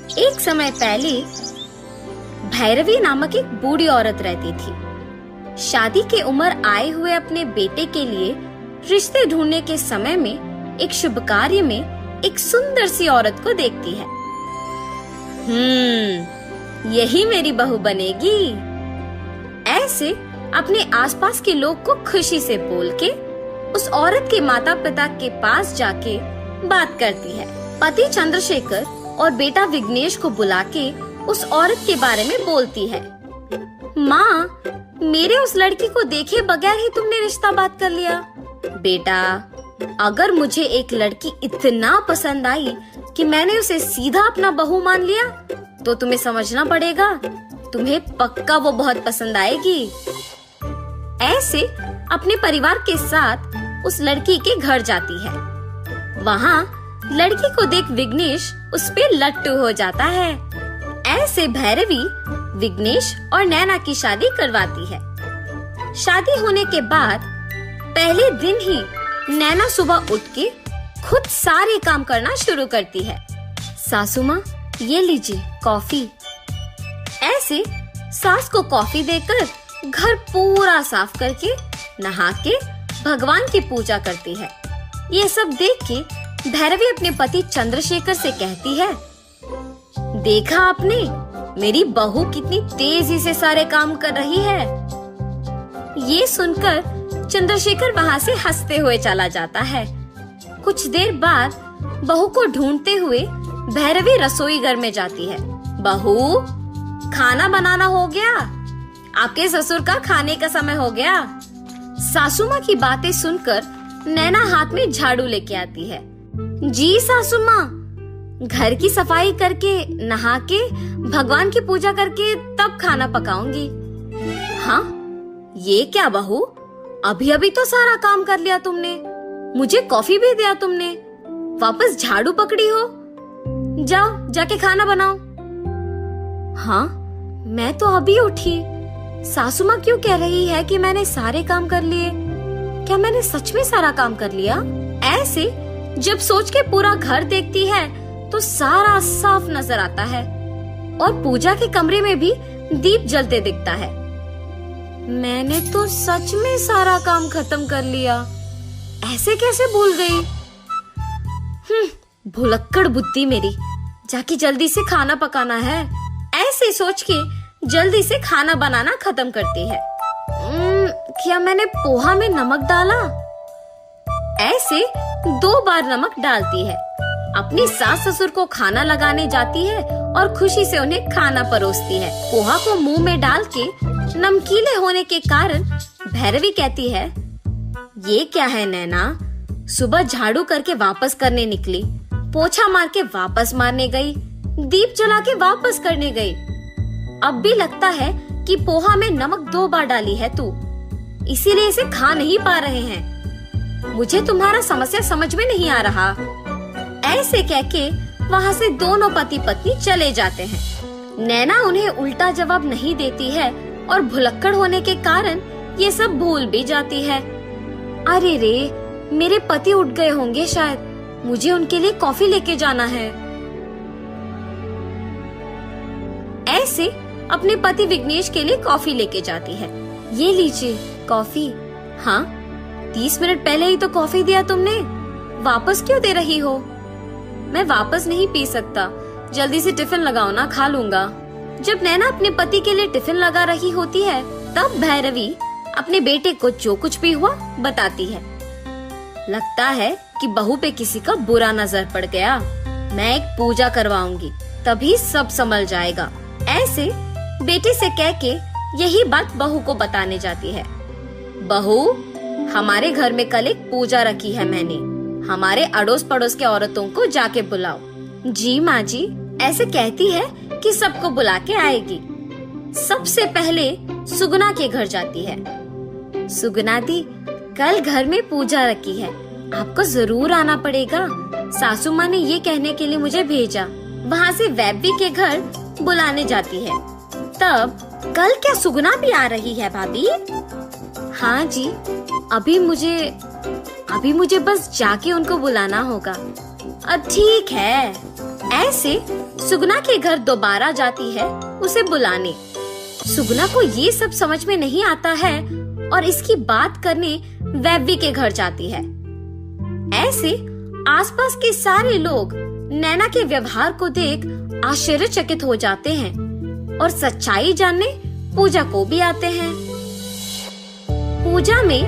एक समय पहले भैरवी नामक एक बूढ़ी औरत रहती थी। शादी की उम्र आए हुए अपने बेटे के लिए रिश्ते ढूंढने के समय में एक शुभ कार्य में एक सुंदर सी औरत को देखती है। यही मेरी बहू बनेगी। ऐसे अपने आसपास के लोग को खुशी से बोल के उस औरत के माता पिता के पास जाके बात करती है। पति चंद्रशेखर और बेटा विघ्नेश को बुला के उस औरत के बारे में बोलती है। माँ, मेरे उस लड़की को देखे बगैर ही तुमने रिश्ता बात कर लिया। बेटा, अगर मुझे एक लड़की इतना पसंद आई कि मैंने उसे सीधा अपना बहू मान लिया, तो तुम्हें समझना पड़ेगा, तुम्हें पक्का वो बहुत पसंद आएगी। ऐसे अपने परिवार के साथ उस लड़की के घर जाती है। वहाँ लड़की को देख विघ्नेश उस पे लट्टू हो जाता है। ऐसे भैरवी विघ्नेश और नैना की शादी करवाती है। शादी होने के बाद पहले दिन ही नैना सुबह उठ के खुद सारे काम करना शुरू करती है। सासू माँ, ये लीजिए कॉफी। ऐसे सास को कॉफी देकर घर पूरा साफ करके नहा के भगवान की पूजा करती है। ये सब देख के भैरवी अपने पति चंद्रशेखर से कहती है, देखा आपने, मेरी बहू कितनी तेजी से सारे काम कर रही है। ये सुनकर चंद्रशेखर वहाँ से हंसते हुए चला जाता है। कुछ देर बाद बहू को ढूंढते हुए भैरवी रसोई घर में जाती है। बहू, खाना बनाना हो गया, आपके ससुर का खाने का समय हो गया। सासू माँ की बातें सुनकर नैना हाथ में झाड़ू लेके आती है। जी सासू माँ, घर की सफाई करके नहा के भगवान की पूजा करके तब खाना पकाऊंगी। हाँ, ये क्या बहू, अभी अभी तो सारा काम कर लिया तुमने, मुझे कॉफी भी दिया तुमने, वापस झाड़ू पकड़ी हो। जाओ जाके खाना बनाओ। हाँ, मैं तो अभी उठी। सासू माँ क्यों कह रही है कि मैंने सारे काम कर लिए? क्या मैंने सच में सारा काम कर लिया? ऐसे जब सोच के पूरा घर देखती है तो सारा साफ नजर आता है और पूजा के कमरे में भी दीप जलते दिखता है। मैंने तो सच में सारा काम खत्म कर लिया, ऐसे कैसे भूल गई? भुलक्कड़ बुद्धि मेरी, जाके जल्दी से खाना पकाना है। ऐसे सोच के जल्दी से खाना बनाना खत्म करती है। क्या मैंने पोहा में नमक डाला? ऐसे 2 बार नमक डालती है। अपनी सास ससुर को खाना लगाने जाती है और खुशी से उन्हें खाना परोसती है। पोहा को मुंह में डाल के नमकीले होने के कारण भैरवी कहती है, ये क्या है नैना, सुबह झाड़ू करके वापस करने निकली, पोछा मार के वापस मारने गई, दीप जला के वापस करने गई। अब भी लगता है कि पोहा में नमक 2 बार डाली है तू, इसीलिए इसे खा नहीं पा रहे हैं। मुझे तुम्हारा समस्या समझ में नहीं आ रहा। ऐसे कह के वहाँ से दोनों पति पत्नी चले जाते हैं। नैना उन्हें उल्टा जवाब नहीं देती है और भुलक्कड़ होने के कारण ये सब भूल भी जाती है। अरे रे, मेरे पति उठ गए होंगे शायद, मुझे उनके लिए कॉफी लेके जाना है। ऐसे अपने पति विघ्नेश के लिए कॉफी लेके जाती है। ये लीजिए कॉफी। हाँ, 30 मिनट पहले ही तो कॉफी दिया तुमने, वापस क्यों दे रही हो? मैं वापस नहीं पी सकता, जल्दी से टिफिन लगाओ ना, खा लूंगा। जब नैना अपने पति के लिए टिफिन लगा रही होती है तब भैरवी अपने बेटे को जो कुछ भी हुआ बताती है। लगता है कि बहू पे किसी का बुरा नजर पड़ गया, मैं एक पूजा करवाऊंगी तभी सब संभल जाएगा। ऐसे बेटे से कह के यही बात बहू को बताने जाती है। बहू, हमारे घर में कल एक पूजा रखी है मैंने, हमारे अड़ोस पड़ोस के औरतों को जाके बुलाओ। जी माँ जी, ऐसे कहती है कि सबको बुला के आएगी। सबसे पहले सुगुना के घर जाती है। सुगुना दी, कल घर में पूजा रखी है, आपको जरूर आना पड़ेगा। सासू माँ ने ये कहने के लिए मुझे भेजा। वहाँ से वैभवी के घर बुलाने जाती है। तब कल क्या सुगुना भी आ रही है भाभी? हाँ जी, अभी मुझे बस जाके उनको बुलाना होगा। ठीक है। ऐसे सुगना के घर दोबारा जाती है उसे बुलाने। सुगना को ये सब समझ में नहीं आता है और इसकी बात करने वैव्य के घर जाती है। ऐसे आसपास के सारे लोग नैना के व्यवहार को देख आश्चर्यचकित हो जाते हैं और सच्चाई जानने पूजा को भी आते हैं। पूजा में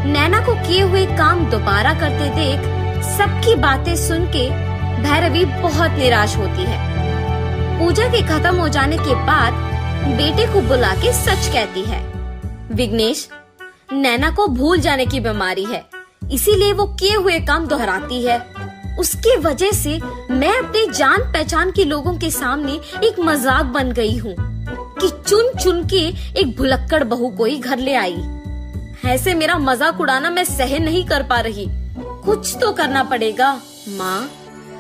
नैना को किए हुए काम दोबारा करते देख सबकी बातें सुन के भैरवी बहुत निराश होती है। पूजा के खत्म हो जाने के बाद बेटे को बुला के सच कहती है। विघ्नेश, नैना को भूल जाने की बीमारी है, इसीलिए वो किए हुए काम दोहराती है। उसके वजह से मैं अपने जान पहचान के लोगों के सामने एक मजाक बन गई हूँ कि चुन चुन के एक भुलक्कड़ बहू को ही घर ले आई। ऐसे मेरा मजाक उड़ाना मैं सहन नहीं कर पा रही, कुछ तो करना पड़ेगा। माँ,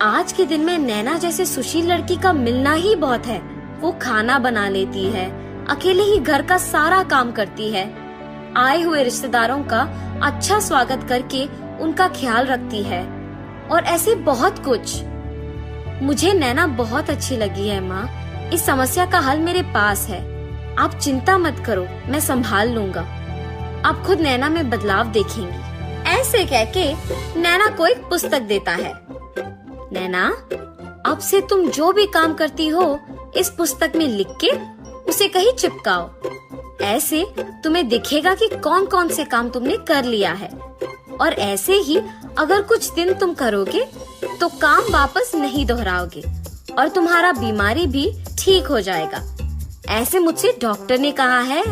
आज के दिन में नैना जैसे सुशील लड़की का मिलना ही बहुत है। वो खाना बना लेती है, अकेले ही घर का सारा काम करती है, आए हुए रिश्तेदारों का अच्छा स्वागत करके उनका ख्याल रखती है और ऐसे बहुत कुछ। मुझे नैना बहुत अच्छी लगी है माँ। इस समस्या का हल मेरे पास है, आप चिंता मत करो, मैं संभाल लूंगा। आप खुद नैना में बदलाव देखेंगी। ऐसे कहके नैना को एक पुस्तक देता है। नैना, अब से तुम जो भी काम करती हो इस पुस्तक में लिख के उसे कहीं चिपकाओ। ऐसे तुम्हें दिखेगा कि कौन कौन से काम तुमने कर लिया है। और ऐसे ही अगर कुछ दिन तुम करोगे तो काम वापस नहीं दोहराओगे और तुम्हारा बीमारी भी ठीक हो जाएगा। ऐसे मुझसे डॉक्टर ने कहा है।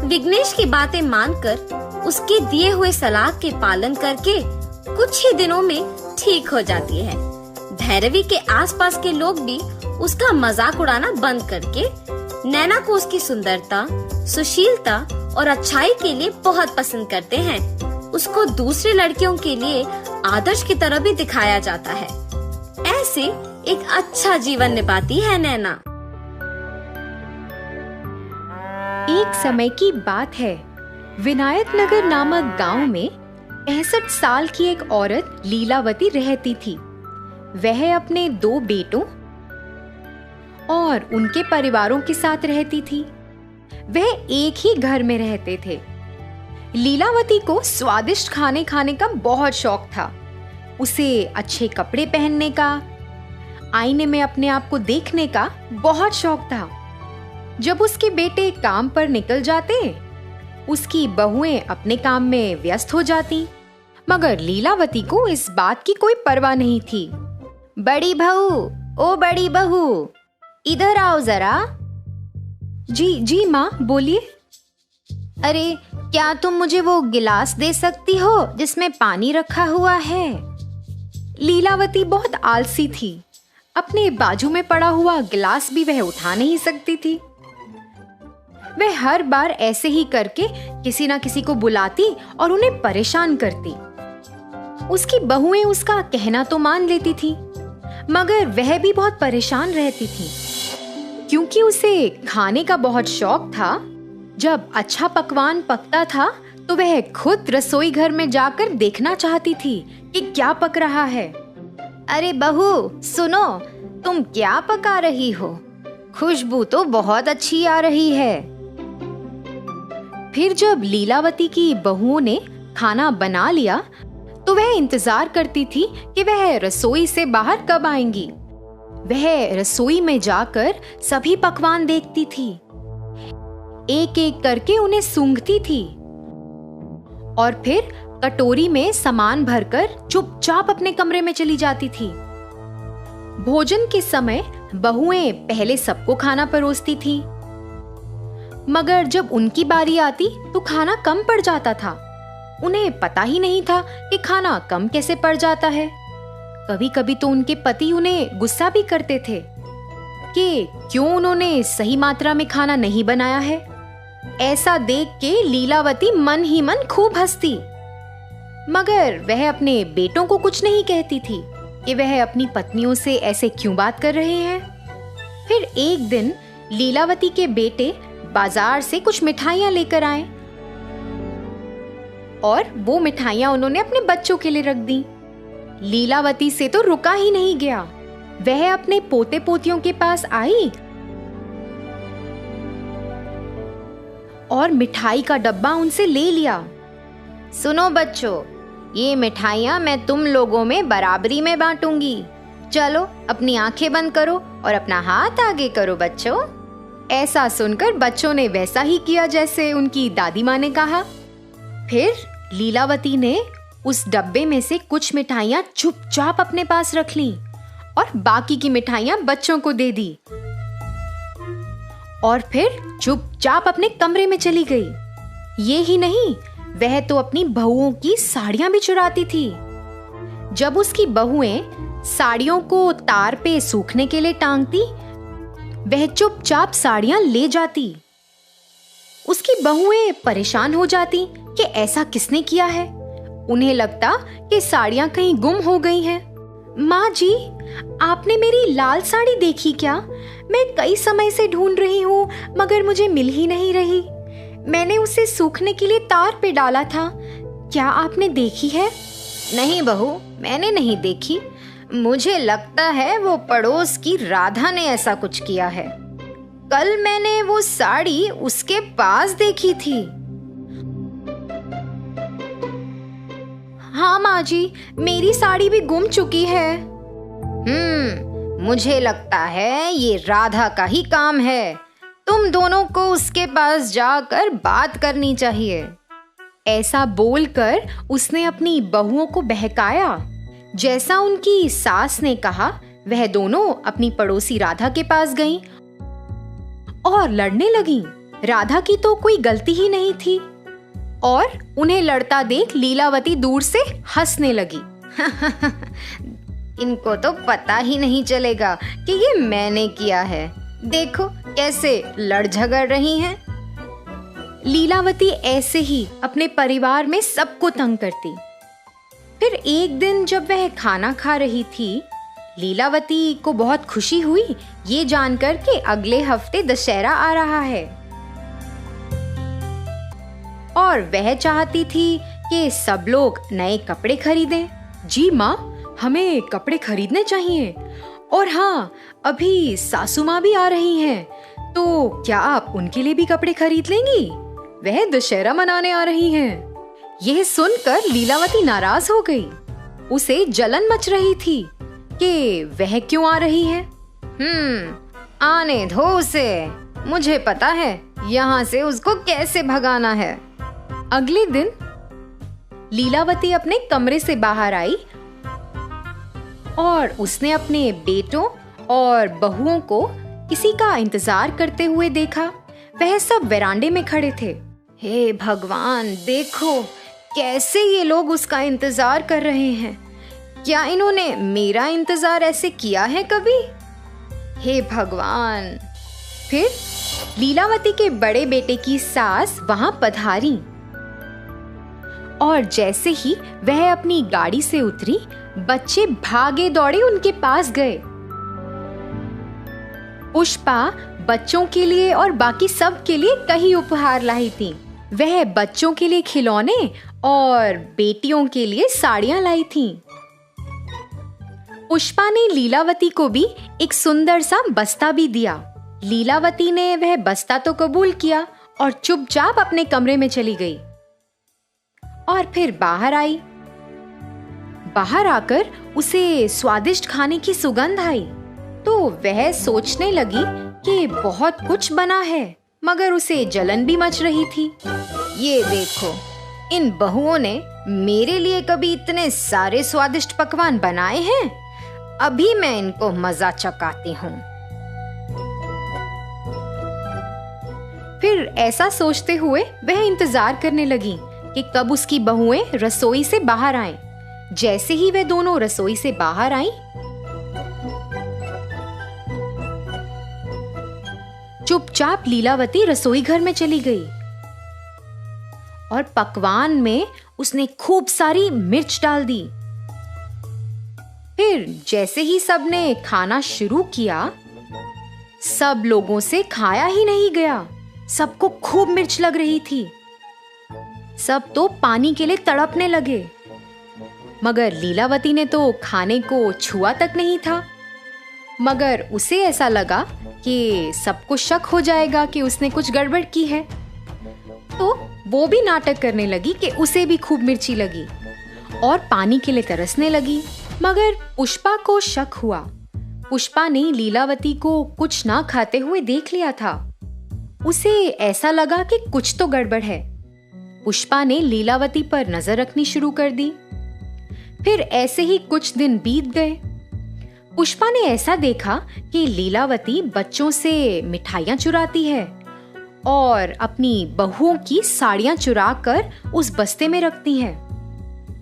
विघ्नेश की बातें मानकर उसके दिए हुए सलाह के पालन करके कुछ ही दिनों में ठीक हो जाती है। भैरवी के आसपास के लोग भी उसका मजाक उड़ाना बंद करके नैना को उसकी सुंदरता, सुशीलता और अच्छाई के लिए बहुत पसंद करते हैं। उसको दूसरी लड़कियों के लिए आदर्श की तरह भी दिखाया जाता है। ऐसे एक अच्छा जीवन निभाती है नैना। एक समय की बात है, विनायक नगर नामक गांव में 65 साल की एक औरत लीलावती रहती थी। वह अपने 2 बेटों और उनके परिवारों के साथ रहती थी। वह एक ही घर में रहते थे। लीलावती को स्वादिष्ट खाने खाने का बहुत शौक था। उसे अच्छे कपड़े पहनने का, आईने में अपने आप को देखने का बहुत शौक था। जब उसके बेटे काम पर निकल जाते, उसकी बहुएं अपने काम में व्यस्त हो जाती, मगर लीलावती को इस बात की कोई परवाह नहीं थी। बड़ी बहू, ओ बड़ी बहू, इधर आओ जरा। जी माँ, बोलिए। अरे, क्या तुम मुझे वो गिलास दे सकती हो जिसमें पानी रखा हुआ है? लीलावती बहुत आलसी थी। अपने बाजू में पड़ा हुआ गिलास भी वह उठा नहीं सकती थी। वह हर बार ऐसे ही करके किसी ना किसी को बुलाती और उन्हें परेशान करती। उसकी बहुएं उसका कहना तो मान लेती थी, मगर वह भी बहुत परेशान रहती थी, क्योंकि उसे खाने का बहुत शौक था। जब अच्छा पकवान पकता था तो वह खुद रसोई घर में जाकर देखना चाहती थी कि क्या पक रहा है। अरे बहू, सुनो, तुम क्या पका रही हो? खुशबू तो बहुत अच्छी आ रही है। फिर जब लीलावती की बहुओं ने खाना बना लिया तो वह इंतजार करती थी कि वह रसोई से बाहर कब आएंगी। वह रसोई में जाकर सभी पकवान देखती थी, एक एक करके उन्हें सूंघती थी और फिर कटोरी में सामान भरकर चुपचाप अपने कमरे में चली जाती थी। भोजन के समय बहुएं पहले सबको खाना परोसती थी, मगर जब उनकी बारी आती तो खाना कम पड़ जाता था। उन्हें पता ही नहीं था कि खाना कम कैसे पड़ जाता है। कभी कभी तो उनके पति उन्हें गुस्सा भी करते थे कि क्यों उन्होंने सही मात्रा में खाना नहीं बनाया है। ऐसा देख के लीलावती मन ही मन खूब हंसती, मगर वह अपने बेटों को कुछ नहीं कहती थी कि वह अपनी पत्नियों से ऐसे क्यों बात कर रहे हैं। फिर एक दिन लीलावती के बेटे बाजार से कुछ मिठाइयां लेकर आए और वो मिठाइयां उन्होंने अपने बच्चों के लिए रख दी। लीलावती से तो रुका ही नहीं गया। वह अपने पोते पोतियों के पास आई और मिठाई का डब्बा उनसे ले लिया। सुनो बच्चों, ये मिठाइयाँ मैं तुम लोगों में बराबरी में बांटूंगी। चलो अपनी आंखें बंद करो और अपना हाथ आगे करो बच्चों। ऐसा सुनकर बच्चों ने वैसा ही किया जैसे उनकी दादी माँ ने कहा। फिर लीलावती ने उस डब्बे में से कुछ मिठाइयाँ चुपचाप अपने पास रख लीं और बाकी की मिठाइयाँ बच्चों को दे दी और फिर चुपचाप अपने कमरे में चली गई। ये ही नहीं, वह तो अपनी बहुओं की साड़ियाँ भी चुराती थी। जब उसकी बहुएं साड़ियों को तार पे सूखने के लिए टांगती, वह चुपचाप साड़ियां ले जाती। उसकी बहुएं परेशान हो जाती कि ऐसा किसने किया है। उन्हें लगता कि साड़ियां कहीं गुम हो गई हैं। माँ जी, आपने मेरी लाल साड़ी देखी क्या? मैं कई समय से ढूंढ रही हूँ मगर मुझे मिल ही नहीं रही। मैंने उसे सूखने के लिए तार पे डाला था, क्या आपने देखी है? नहीं बहू, मैंने नहीं देखी। मुझे लगता है वो पड़ोस की राधा ने ऐसा कुछ किया है। कल मैंने वो साड़ी उसके पास देखी थी। हाँ माँ जी, मेरी साड़ी भी गुम चुकी है। मुझे लगता है ये राधा का ही काम है। तुम दोनों को उसके पास जाकर बात करनी चाहिए। ऐसा बोलकर उसने अपनी बहुओं को बहकाया। जैसा उनकी सास ने कहा, वह दोनों अपनी पड़ोसी राधा के पास गईं और लड़ने लगीं। राधा की तो कोई गलती ही नहीं थी और उन्हें लड़ता देख लीलावती दूर से हंसने लगी। इनको तो पता ही नहीं चलेगा कि ये मैंने किया है। देखो कैसे लड़ झगड़ रही हैं। लीलावती ऐसे ही अपने परिवार में सबको तंग करती। फिर एक दिन जब वह खाना खा रही थी, लीलावती को बहुत खुशी हुई ये जानकर कि अगले हफ्ते दशहरा आ रहा है और वह चाहती थी कि सब लोग नए कपड़े खरीदें। जी माँ, हमें कपड़े खरीदने चाहिए और हाँ, अभी सासू माँ भी आ रही हैं, तो क्या आप उनके लिए भी कपड़े खरीद लेंगी? वह दशहरा मनाने आ रही हैं। यह सुनकर लीलावती नाराज हो गई। उसे जलन मच रही थी कि वह क्यों आ रही है। आने दो उसे, मुझे पता है यहाँ से उसको कैसे भगाना है। अगले दिन लीलावती अपने कमरे से बाहर आई और उसने अपने बेटों और बहुओं को किसी का इंतजार करते हुए देखा। वह सब वरांडे में खड़े थे। हे भगवान, देखो कैसे ये लोग उसका इंतजार कर रहे हैं। क्या इन्होंने मेरा इंतजार ऐसे किया है कभी? हे भगवान। फिर लीलावती के बड़े बेटे की सास वहां पधारी और जैसे ही वह अपनी गाड़ी से उतरी, बच्चे भागे दौड़े उनके पास गए। पुष्पा बच्चों के लिए और बाकी सब के लिए कई उपहार लाई थी। वह बच्चों के लिए खिलौने और बेटियों के लिए साड़ियां लाई थीं। पुष्पा ने लीलावती को भी एक सुंदर सा बस्ता भी दिया। लीलावती ने वह बस्ता तो कबूल किया और चुपचाप अपने कमरे में चली गई और फिर बाहर आई। बाहर आकर उसे स्वादिष्ट खाने की सुगंध आई तो वह सोचने लगी कि बहुत कुछ बना है, मगर उसे जलन भी मच रही थी। ये देखो, इन बहुओं ने मेरे लिए कभी इतने सारे स्वादिष्ट पकवान बनाए हैं। अभी मैं इनको मजा चखाती हूँ। फिर ऐसा सोचते हुए वह इंतजार करने लगी कि कब उसकी बहुएं रसोई से बाहर आएं। जैसे ही वे दोनों रसोई से बाहर आईं, चुपचाप लीलावती रसोई घर में चली गई और पकवान में उसने खूब सारी मिर्च डाल दी। फिर जैसे ही सबने खाना शुरू किया, सब लोगों से खाया ही नहीं गया। सबको खूब मिर्च लग रही थी। सब तो पानी के लिए तड़पने लगे, मगर लीलावती ने तो खाने को छुआ तक नहीं था। मगर उसे ऐसा लगा कि सबको शक हो जाएगा कि उसने कुछ गड़बड़ की है, तो वो भी नाटक करने लगी कि उसे भी खूब मिर्ची लगी और पानी के लिए तरसने लगी। मगर पुष्पा को शक हुआ। पुष्पा ने लीलावती को कुछ ना खाते हुए देख लिया था। उसे ऐसा लगा कि कुछ तो गड़बड़ है। पुष्पा ने लीलावती पर नजर रखनी शुरू कर दी। फिर ऐसे ही कुछ दिन बीत गए। पुष्पा ने ऐसा देखा कि लीलावती बच्चों से मिठाइयां चुराती है और अपनी बहुओं की साड़ियां चुरा कर उस बस्ते में रखती है।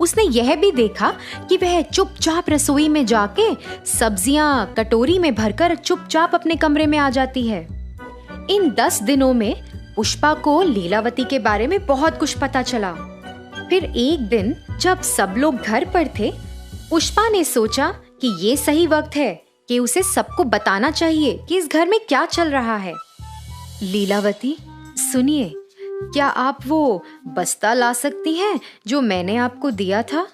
उसने यह भी देखा कि वह चुपचाप रसोई में जाके सब्जियां कटोरी में भरकर चुपचाप अपने कमरे में आ जाती है। इन 10 दिनों में पुष्पा को लीलावती के बारे में बहुत कुछ पता चला। फिर एक दिन जब सब लोग घर पर थे, पुष्पा ने सोचा कि ये सही वक्त है कि उसे सबको बताना चाहिए कि इस घर में क्या चल रहा है। लीलावती, सुनिए, क्या आप वो बस्ता ला सकती हैं जो मैंने आपको दिया था?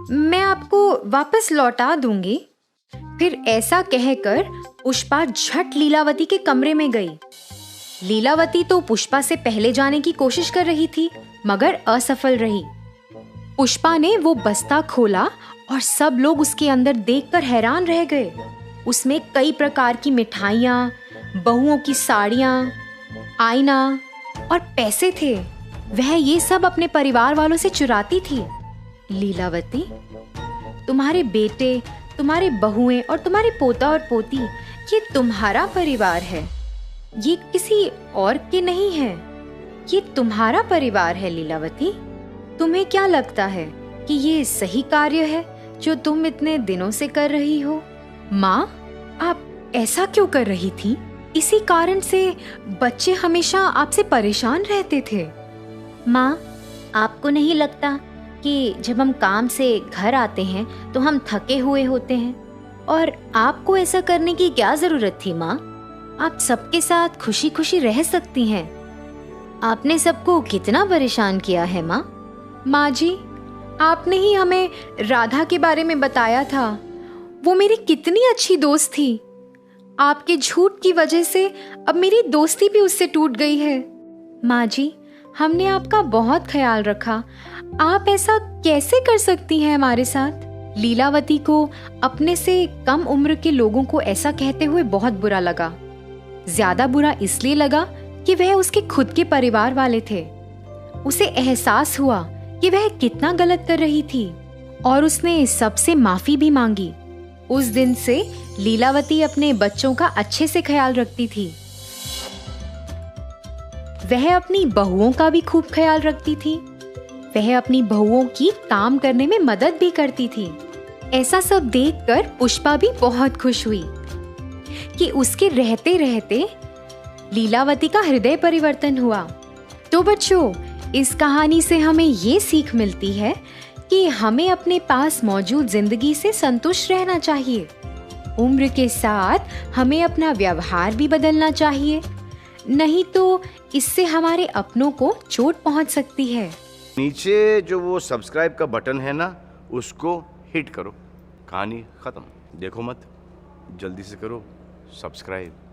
मैं आपको वापस लौटा दूंगी। फिर ऐसा कहकर पुष्पा झट लीलावती के कमरे में गई। लीलावती तो पुष्पा से पहले जाने की कोशिश कर रही थी, मगर असफल रही। पुष्पा ने वो बस्ता खोला और सब लोग उसके अंदर देखकर हैरान रह गए। उसमें कई प्रकार की मिठाइयाँ, बहुओं की साड़ियाँ, आईना और पैसे थे। वह ये सब अपने परिवार वालों से चुराती थी। लीलावती, तुम्हारे बेटे, तुम्हारे बहुएं और तुम्हारे पोता और पोती, ये तुम्हारा परिवार है, ये किसी और के नहीं है। ये तुम्हारा परिवार है लीलावती। तुम्हें क्या लगता है कि ये सही कार्य है जो तुम इतने दिनों से कर रही हो? माँ, आप ऐसा क्यों कर रही थी? इसी कारण से बच्चे हमेशा आपसे परेशान रहते थे। माँ, आपको नहीं लगता कि जब हम काम से घर आते हैं तो हम थके हुए होते हैं, और आपको ऐसा करने की क्या जरूरत थी माँ? आप सबके साथ खुशी खुशी रह सकती हैं। आपने सबको कितना परेशान किया है माँ। माँ जी, आपने ही हमें राधा के बारे में बताया था। वो मेरी कितनी अच्छी दोस्त थी। आपके झूठ की वजह से अब मेरी दोस्ती भी उससे टूट गई है। माँ जी, हमने आपका बहुत ख्याल रखा। आप ऐसा कैसे कर सकती हैं हमारे साथ? लीलावती को अपने से कम उम्र के लोगों को ऐसा कहते हुए बहुत बुरा लगा। ज्यादा बुरा इसलिए लगा कि वह उसके खुद के परिवार वाले थे। उसे एहसास हुआ कि वह कितना गलत कर रही थी और उसने सबसे माफी भी मांगी। उस दिन से लीलावती अपने बच्चों का अच्छे से ख्याल रखती थी। वह अपनी बहुओं का भी खूब ख्याल रखती थी। वह अपनी बहुओं की काम करने में मदद भी करती थी। ऐसा सब देखकर पुष्पा भी बहुत खुश हुई कि उसके रहते रहते लीलावती का हृदय परिवर्तन हुआ। तो बच्चों, इस कहानी से हमें ये सीख मिलती है कि हमें अपने पास मौजूद जिंदगी से संतुष्ट रहना चाहिए। उम्र के साथ हमें अपना व्यवहार भी बदलना चाहिए, नहीं तो इससे हमारे अपनों को चोट पहुंच सकती है। नीचे जो वो सब्सक्राइब का बटन है ना, उसको हिट करो। कहानी खत्म। देखो मत, जल्दी से करो सब्सक्राइब।